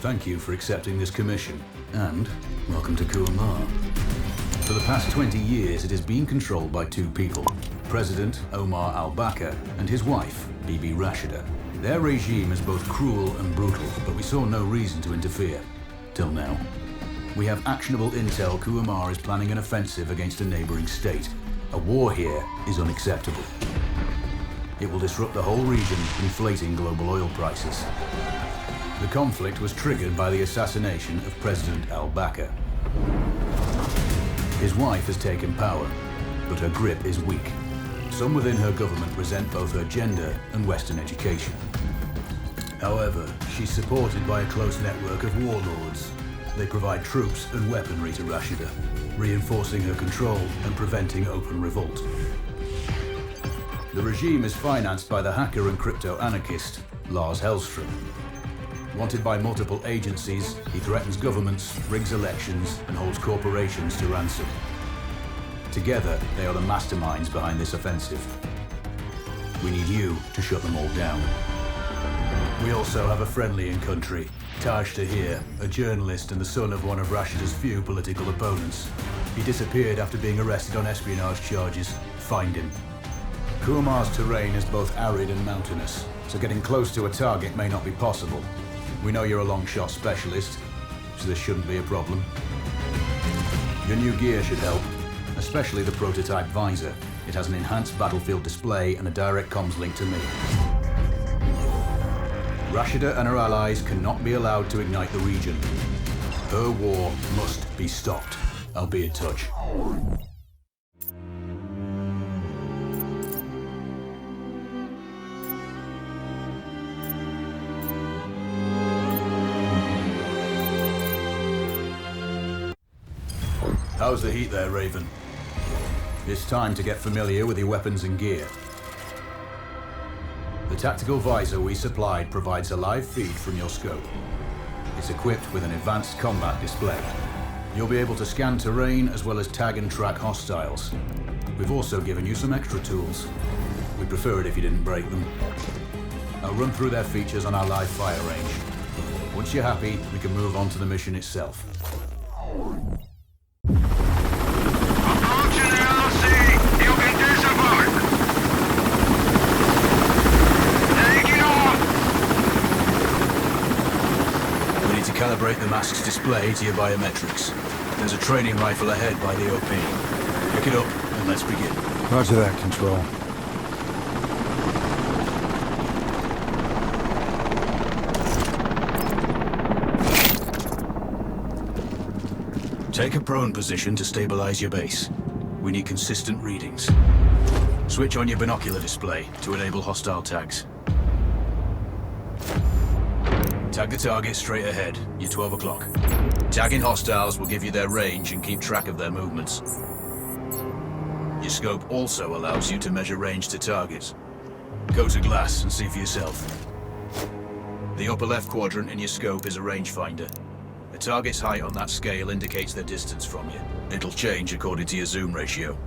Thank you for accepting this commission, and welcome to Kuamar. For the past 20 years, it has been controlled by two people, President Omar al-Bakr and his wife, Bibi Rashida. Their regime is both cruel and brutal, but we saw no reason to interfere, till now. We have actionable intel Kuamar is planning an offensive against a neighboring state. A war here is unacceptable. It will disrupt the whole region, inflating global oil prices. The conflict was triggered by the assassination of President al-Bakr. His wife has taken power, but her grip is weak. Some within her government resent both her gender and Western education. However, she's supported by a close network of warlords. They provide troops and weaponry to Rashida, reinforcing her control and preventing open revolt. The regime is financed by the hacker and crypto-anarchist, Lars Hellstrom. Wanted by multiple agencies, he threatens governments, rigs elections, and holds corporations to ransom. Together, they are the masterminds behind this offensive. We need you to shut them all down. We also have a friendly in country, Taj Tahir, a journalist and the son of one of Rashida's few political opponents. He disappeared after being arrested on espionage charges. Find him. Kuamar's terrain is both arid and mountainous, so getting close to a target may not be possible. We know you're a long shot specialist, so this shouldn't be a problem. Your new gear should help, especially the prototype visor. It has an enhanced battlefield display and a direct comms link to me. Rashida and her allies cannot be allowed to ignite the region. Her war must be stopped. I'll be in touch. How's the heat there, Raven? It's time to get familiar with your weapons and gear. The tactical visor we supplied provides a live feed from your scope. It's equipped with an advanced combat display. You'll be able to scan terrain as well as tag and track hostiles. We've also given you some extra tools. We'd prefer it if you didn't break them. I'll run through their features on our live fire range. Once you're happy, we can move on to the mission itself. Calibrate the mask's display to your biometrics. There's a training rifle ahead by the OP. Pick it up and let's begin. Roger that, Control. Take a prone position to stabilize your base. We need consistent readings. Switch on your binocular display to enable hostile tags. Tag the target straight ahead, you're 12 o'clock. Tagging hostiles will give you their range and keep track of their movements. Your scope also allows you to measure range to targets. Go to glass and see for yourself. The upper left quadrant in your scope is a rangefinder. The target's height on that scale indicates their distance from you. It'll change according to your zoom ratio.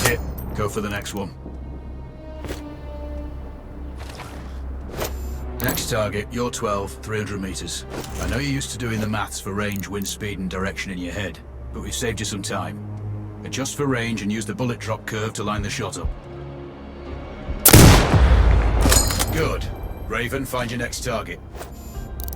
Hit. Go for the next one. Next target, you're 12, 300 meters. I know you're used to doing the maths for range, wind speed, and direction in your head, but we've saved you some time. Adjust for range and use the bullet drop curve to line the shot up. Good. Raven, find your next target.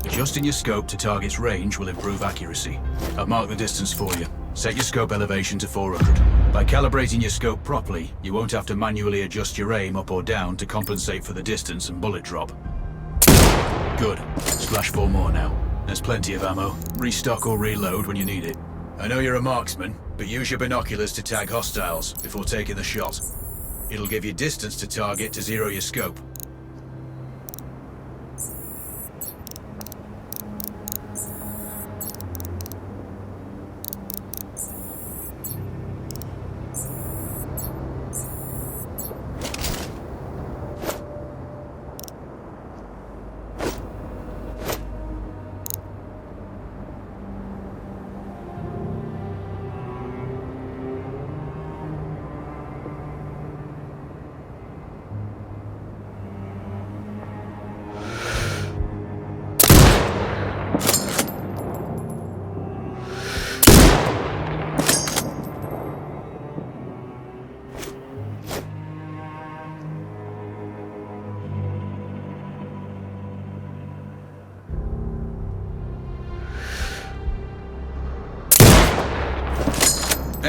Adjusting your scope to target's range will improve accuracy. I've marked the distance for you. Set your scope elevation to 400. By calibrating your scope properly, you won't have to manually adjust your aim up or down to compensate for the distance and bullet drop. Good. Splash 4 more now. There's plenty of ammo. Restock or reload when you need it. I know you're a marksman, but use your binoculars to tag hostiles before taking the shot. It'll give you distance to target to zero your scope.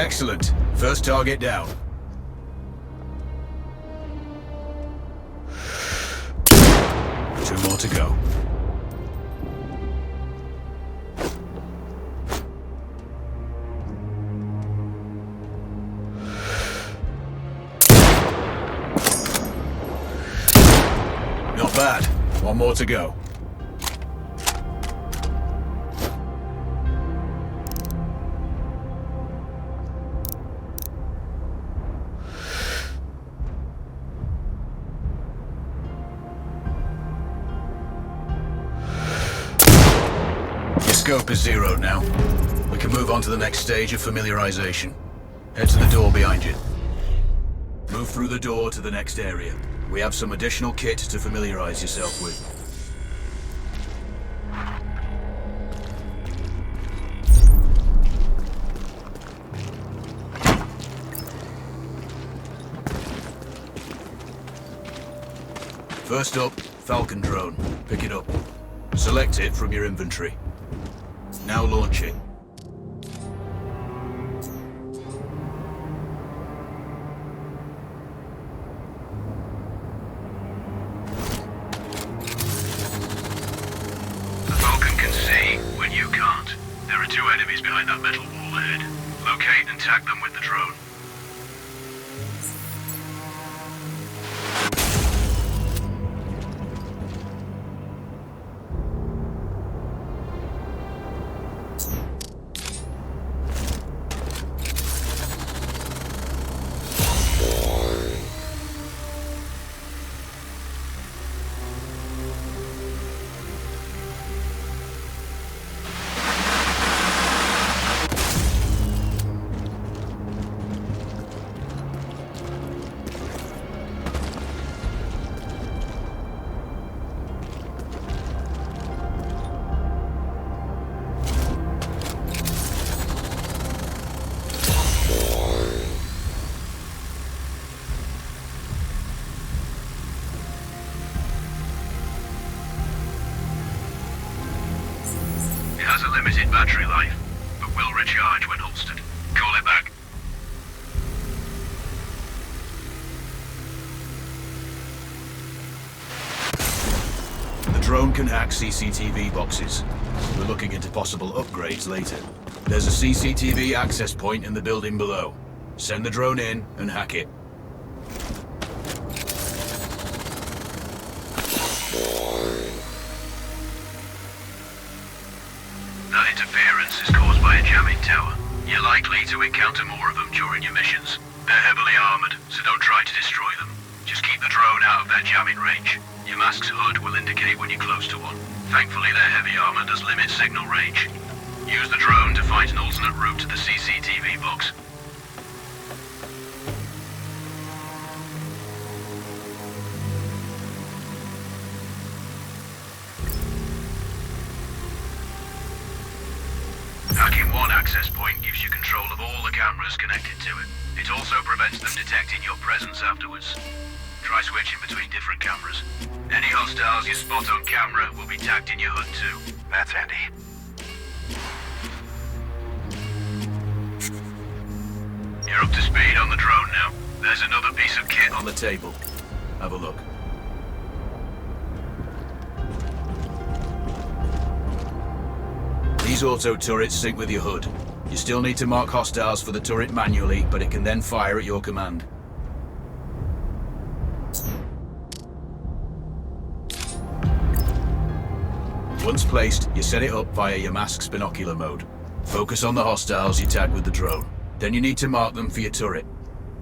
Excellent. First target down. Two more to go. Not bad. One more to go. Scope is zeroed now. We can move on to the next stage of familiarization. Head to the door behind you. Move through the door to the next area. We have some additional kit to familiarize yourself with. First up, Falcon Drone. Pick it up. Select it from your inventory. Now launching. The Falcon can see when you can't. There are two enemies behind that metal wall ahead. Locate and tag them with the drone. It has a limited battery life, but will recharge when holstered. Call it back. The drone can hack CCTV boxes. We're looking into possible upgrades later. There's a CCTV access point in the building below. Send the drone in and hack it. That interference is caused by a jamming tower. You're likely to encounter more of them during your missions. They're heavily armored, so don't try to destroy them. Just keep the drone out of their jamming range. Your mask's hood will indicate when you're close to one. Thankfully, their heavy armor does limit signal range. Use the drone to find an alternate route to the CCTV box. Hacking one access point gives you control of all the cameras connected to it. It also prevents them detecting your presence afterwards. Try switching between different cameras. Any hostiles you spot on camera will be tagged in your hood too. That's handy. You're up to speed on the drone now. There's another piece of kit On the table. Have a look. These auto turrets sync with your hood. You still need to mark hostiles for the turret manually, but it can then fire at your command. Once placed, you set it up via your mask's binocular mode. Focus on the hostiles you tag with the drone. Then you need to mark them for your turret.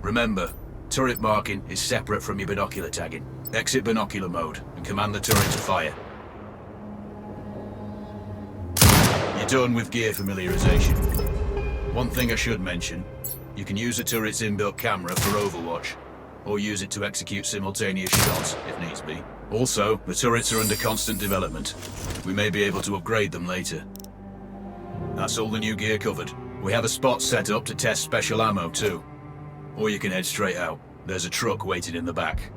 Remember, turret marking is separate from your binocular tagging. Exit binocular mode and command the turret to fire. You're done with gear familiarization. One thing I should mention, you can use a turret's inbuilt camera for overwatch, or use it to execute simultaneous shots if needs be. Also, the turrets are under constant development. We may be able to upgrade them later. That's all the new gear covered. We have a spot set up to test special ammo too. Or you can head straight out. There's a truck waiting in the back.